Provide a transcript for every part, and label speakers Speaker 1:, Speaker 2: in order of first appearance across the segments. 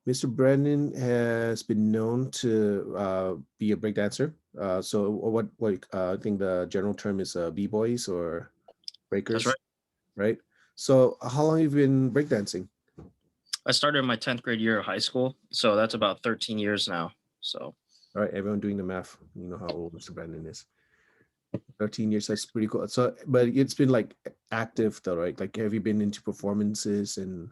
Speaker 1: Mr. Brandon has been known to be a breakdancer. So what I think the general term is b-boys or
Speaker 2: That's right.
Speaker 1: breakers, right? So how long have you been breakdancing?
Speaker 2: I started in my 10th grade year of high school, so that's about 13 years now. So
Speaker 1: All right, everyone doing the math, you know how old Mr. Brandon is. 13 years, that's pretty cool. So, but it's been like active though, right? Like, have you been into performances and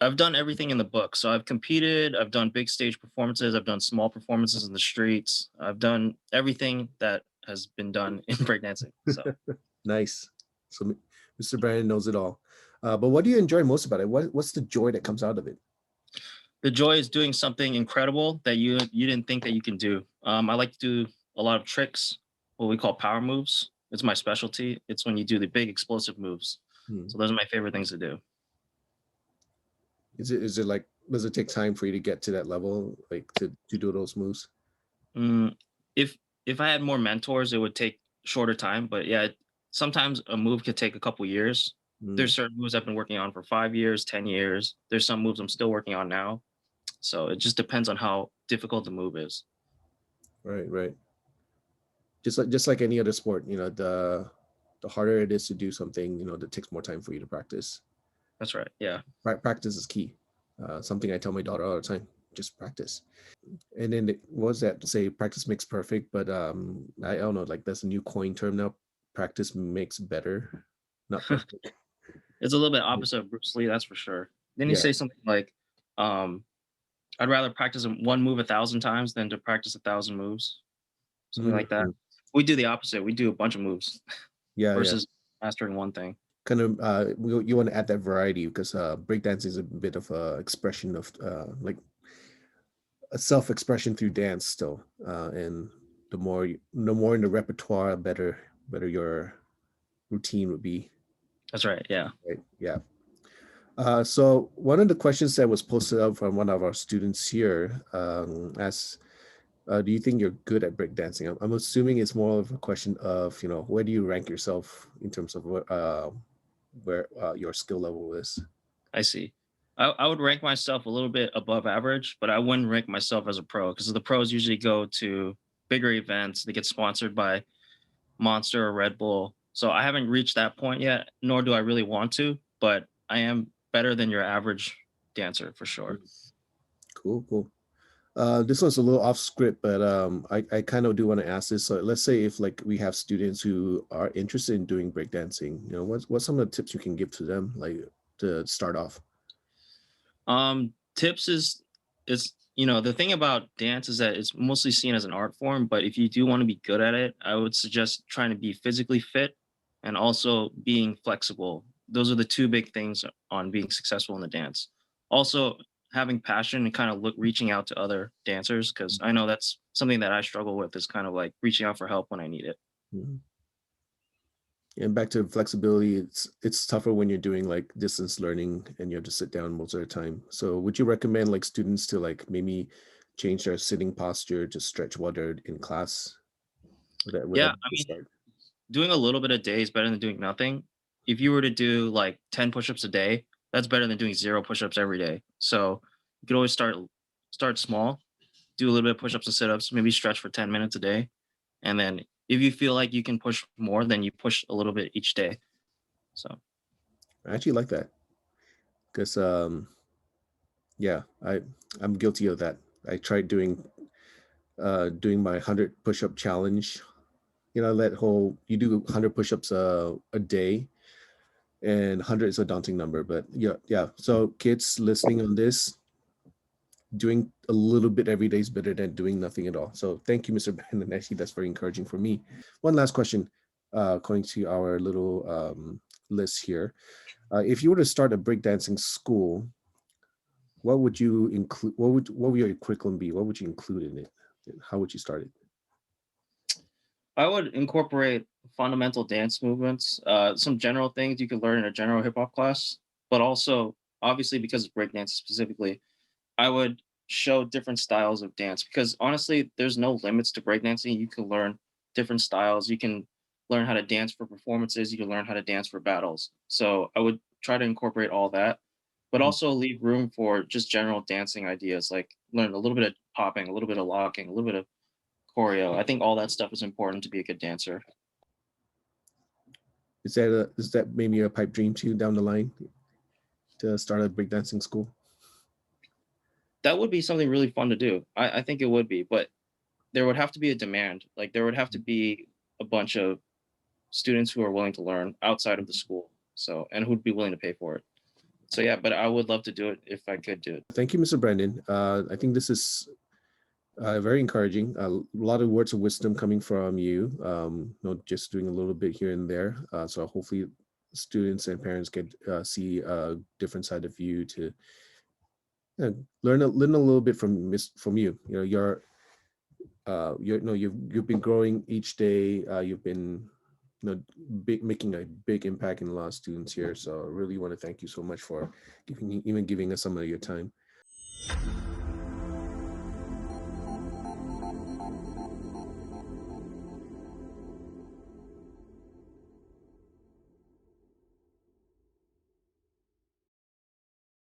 Speaker 2: I've done everything in the book. So I've competed, I've done big stage performances, I've done small performances in the streets. I've done everything that has been done in breakdancing. So
Speaker 1: nice? So, Mr. Brandon knows it all. But what do you enjoy most about it? What's the joy that comes out of it?
Speaker 2: the joy is doing something incredible that you didn't think that you can do. I like to do a lot of tricks, what we call power moves. It's my specialty. It's when you do the big explosive moves.
Speaker 1: Hmm.
Speaker 2: So those are my favorite things to do.
Speaker 1: Is it like does it take time for you to get to that level, like to do those moves?
Speaker 2: Mm, if if I had more mentors, it would take shorter time. But yeah, sometimes a move could take a couple years.
Speaker 1: Mm,
Speaker 2: There's certain moves I've been working on for 5 years, 10 years. There's some moves I'm still working on now. So it just depends on how difficult the move is.
Speaker 1: right, right. Just like any other sport, the harder it is to do something, that takes more time for you to practice.
Speaker 2: That's right. Yeah.
Speaker 1: Practice is key. Something I tell my daughter all the time. Just practice. And then was that to say practice makes perfect, but I don't know, like that's a new coin term now. Practice makes better, not perfect.
Speaker 2: It's a little bit opposite of Bruce Lee, that's for sure. Then you
Speaker 1: Yeah.
Speaker 2: say something like, um, "I'd rather practice one move 1,000 times than to practice 1,000 moves," something like that.
Speaker 1: Mhm.
Speaker 2: We do the opposite. We do a bunch of moves
Speaker 1: Yeah, yeah.
Speaker 2: versus mastering one thing.
Speaker 1: Kind of you want to add that variety because breakdance is a bit of a expression of like a self-expression through dance still, and the more in the repertoire, better your routine would be.
Speaker 2: That's right. Yeah.
Speaker 1: Right? Yeah. So one of the questions that was posted up from one of our students here asks, "Do you think you're good at breakdancing?" I'm assuming it's more of a question of where do you rank yourself in terms of where your skill level is.
Speaker 2: I see. I would rank myself a little bit above average, but I wouldn't rank myself as a pro because the pros usually go to bigger events. They get sponsored by Monster or Red Bull. So I haven't reached that point yet, nor do I really want to, but I am better than your average dancer for sure.
Speaker 1: Cool, cool. This one's a little off script, but I kind of do want to ask this. So let's say if like we have students who are interested in doing breakdancing, what's some of the tips you can give to them, like to start off?
Speaker 2: Tips is the thing about dance is that it's mostly seen as an art form, but if you do want to be good at it, I would suggest trying to be physically fit and also being flexible. Those are the two big things on being successful in the dance. Also, having passion and kind of reaching out to other dancers because I know that's something that I struggle with is kind of like reaching out for help when I need it.
Speaker 1: Mhm. And back to flexibility, it's tougher when you're doing like distance learning and you have to sit down most of the time. So would you recommend like students to like maybe change their sitting posture to stretch while they're in class? Would that
Speaker 2: Yeah,
Speaker 1: be a good start?
Speaker 2: doing a little bit a day is better than doing nothing. If you were to do like 10 push-ups a day, that's better than doing 0 push-ups every day. So you could always start small, do a little bit of push-ups and sit-ups, maybe stretch for 10 minutes a day. And then if you feel like you can push more, then you push a little bit each day. So
Speaker 1: I actually like that because yeah, I'm guilty of that. I tried doing my 100 push-up challenge. That whole you do 100 push-ups a day, and 100 is a daunting number, but yeah, yeah. So kids listening on this, doing a little bit every day is better than doing nothing at all. So thank you, Mr. Brandon. Actually, that's very encouraging for me. One last question, according to our little list here. If you were to start a breakdancing school, what would you include? What would your curriculum be? What would you include in it? How would you start it?
Speaker 2: I would incorporate fundamental dance movements, some general things you could learn in a general hip hop class, but also obviously because it's breakdance specifically, I would show different styles of dance because honestly, there's no limits to breakdancing. You can learn different styles. You can learn how to dance for performances. You can learn how to dance for battles. So I would try to incorporate all that. but
Speaker 1: Mhm.
Speaker 2: also leave room for just general dancing ideas, like learn a little bit of popping, a little bit of locking, a little bit of choreo. I think all that stuff is important to be a good dancer.
Speaker 1: Is that maybe a pipe dream to you down the line to start a breakdancing school?
Speaker 2: That would be something really fun to do. I think it would be, but there would have to be a demand. Like there would have to be a bunch of students who are willing to learn outside of the school. So and who'd be willing to pay for it. So yeah, but I would love to do it if I could do it.
Speaker 1: Thank you, Mr. Brandon. I think this is very encouraging. A lot of words of wisdom coming from you. Not just doing a little bit here and there. So hopefully, students and parents get see a different side of you to learn a little bit from you. You know, you're no you've been growing each day. You've been making a big impact in a lot of students here. So I really want to thank you so much for giving us some of your time.